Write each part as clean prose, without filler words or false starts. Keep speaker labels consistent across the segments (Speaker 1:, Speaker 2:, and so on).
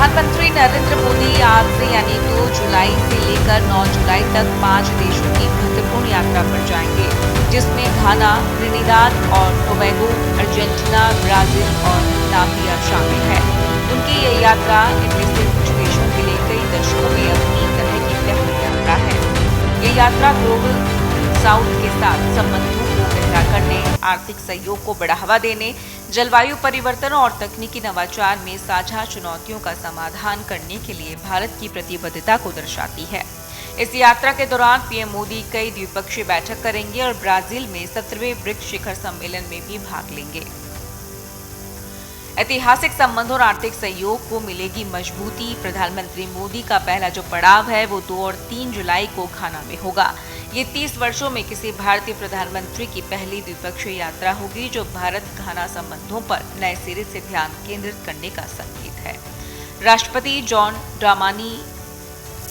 Speaker 1: प्रधानमंत्री नरेंद्र मोदी आज से यानी 2 जुलाई से लेकर 9 जुलाई तक 5 देशों की महत्वपूर्ण यात्रा पर जाएंगे, जिसमें घाना, ट्रिनिदाद और टोबैगो, अर्जेंटीना, ब्राजील और नामीबिया शामिल है। उनकी ये यात्रा इनमें से कुछ देशों के लिए कई दशकों में अपनी तरह की पहली यात्रा है। ये यात्रा ग्लोबल साउथ के साथ संबंधों को गहरा करने, आर्थिक सहयोग को बढ़ावा देने, जलवायु परिवर्तन और तकनीकी नवाचार में साझा चुनौतियों का समाधान करने के लिए भारत की प्रतिबद्धता को दर्शाती है। इस यात्रा के दौरान पीएम मोदी कई द्विपक्षीय बैठक करेंगे और ब्राजील में 17वें ब्रिक्स शिखर सम्मेलन में भी भाग लेंगे। ऐतिहासिक संबंधों और आर्थिक सहयोग को मिलेगी मजबूती। प्रधानमंत्री मोदी का पहला जो पड़ाव है वो 2 और 3 जुलाई को घाना में होगा। ये 30 वर्षों में किसी भारतीय प्रधानमंत्री की पहली द्विपक्षीय यात्रा होगी, जो भारत घाना संबंधों पर नए सिरे से ध्यान केंद्रित करने का संकेत है। राष्ट्रपति जॉन ड्रामानी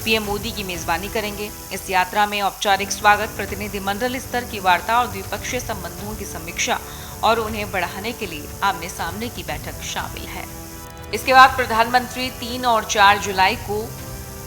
Speaker 1: पीएम मोदी की मेजबानी करेंगे। इस यात्रा में औपचारिक स्वागत, प्रतिनिधिमंडल स्तर की वार्ता और द्विपक्षीय संबंधों की समीक्षा और उन्हें बढ़ाने के लिए आमने सामने की बैठक शामिल है। इसके बाद प्रधानमंत्री 3 और 4 जुलाई को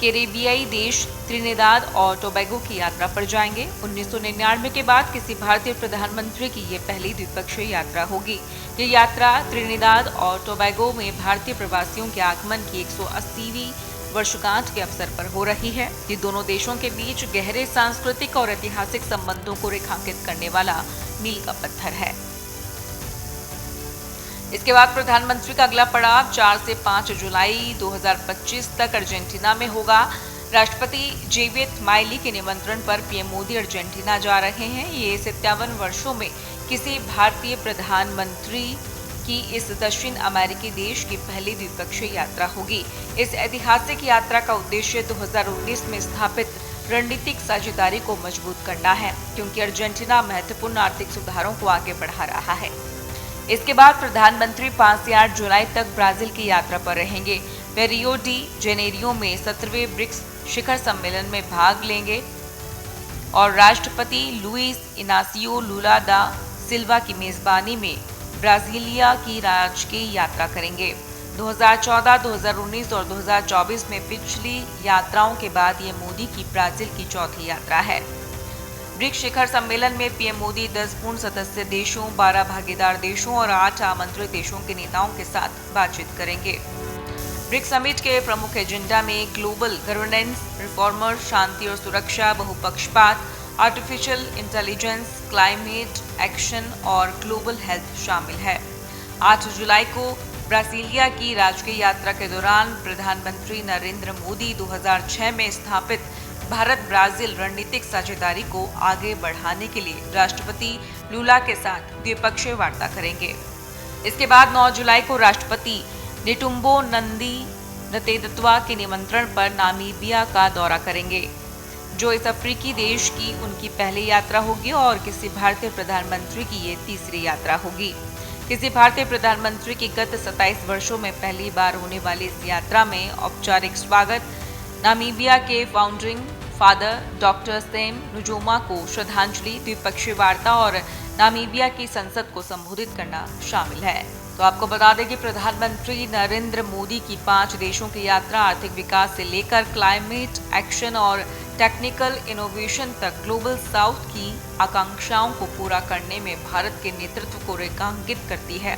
Speaker 1: कैरेबियाई देश त्रिनिदाद और टोबैगो की यात्रा पर जाएंगे। 1999 के बाद किसी भारतीय प्रधानमंत्री की ये पहली द्विपक्षीय यात्रा होगी। ये यात्रा त्रिनिदाद और टोबैगो में भारतीय प्रवासियों के आगमन की 180वीं वर्षगांठ के अवसर पर हो रही है। ये दोनों देशों के बीच गहरे सांस्कृतिक और ऐतिहासिक संबंधों को रेखांकित करने वाला मील का पत्थर है। इसके बाद प्रधानमंत्री का अगला पड़ाव 4 से 5 जुलाई 2025 तक अर्जेंटीना में होगा। राष्ट्रपति जेवियर माइली के निमंत्रण पर पीएम मोदी अर्जेंटीना जा रहे हैं। ये 57 वर्षों में किसी भारतीय प्रधानमंत्री की इस दक्षिण अमेरिकी देश की पहली द्विपक्षीय यात्रा होगी। इस ऐतिहासिक यात्रा का उद्देश्य 2019 में स्थापित रणनीतिक साझेदारी को मजबूत करना है, क्योंकि अर्जेंटीना महत्वपूर्ण आर्थिक सुधारों को आगे बढ़ा रहा है। इसके बाद प्रधानमंत्री 5 से 8 जुलाई तक ब्राजील की यात्रा पर रहेंगे। वे रियो डी जेनेरियो में 17वें ब्रिक्स शिखर सम्मेलन में भाग लेंगे और राष्ट्रपति लुइस इनासियो लुला दा सिल्वा की मेजबानी में ब्राजीलिया की राजकीय यात्रा करेंगे। 2014, 2019 और 2024 में पिछली यात्राओं के बाद ये मोदी की ब्राजील की चौथी यात्रा है। ब्रिक्स शिखर सम्मेलन में पीएम मोदी 10 पूर्ण सदस्य देशों, 12 भागीदार देशों और 8 आमंत्रित देशों के नेताओं के साथ बातचीत करेंगे। ब्रिक्स समिट के प्रमुख एजेंडा में ग्लोबल गवर्नेंस, रिफॉर्मर, शांति और सुरक्षा, बहुपक्षपात, आर्टिफिशियल इंटेलिजेंस, क्लाइमेट एक्शन और ग्लोबल हेल्थ शामिल है। 8 जुलाई को ब्राजीलिया की राजकीय यात्रा के दौरान प्रधानमंत्री नरेंद्र मोदी 2006 में स्थापित भारत ब्राजील रणनीतिक साझेदारी को आगे बढ़ाने के लिए राष्ट्रपति लुला के साथ द्विपक्षीय वार्ता करेंगे। इसके बाद 9 जुलाई को राष्ट्रपति नेटुम्बो नंदी नतेदत्वा के निमंत्रण पर नामीबिया का दौरा करेंगे, जो इस अफ्रीकी देश की उनकी पहली यात्रा होगी और किसी भारतीय प्रधानमंत्री की ये तीसरी यात्रा होगी। किसी भारतीय प्रधानमंत्री की गत 27 वर्षों में पहली बार होने वाली इस यात्रा में औपचारिक स्वागत, नामीबिया के फाउंडिंग फादर डॉक्टर सेम नुजोमा को श्रद्धांजलि, द्विपक्षीय वार्ता और नामीबिया की संसद को संबोधित करना शामिल है। तो आपको बता दें कि प्रधानमंत्री नरेंद्र मोदी की 5 देशों की यात्रा आर्थिक विकास से लेकर क्लाइमेट एक्शन और टेक्निकल इनोवेशन तक ग्लोबल साउथ की आकांक्षाओं को पूरा करने में भारत के नेतृत्व को रेखांकित करती है।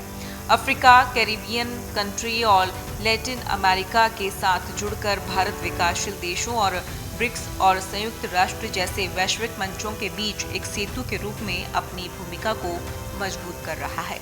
Speaker 1: अफ्रीका, कैरिबियन कंट्री और लैटिन अमेरिका के साथ जुड़कर भारत विकासशील देशों और ब्रिक्स और संयुक्त राष्ट्र जैसे वैश्विक मंचों के बीच एक सेतु के रूप में अपनी भूमिका को मजबूत कर रहा है।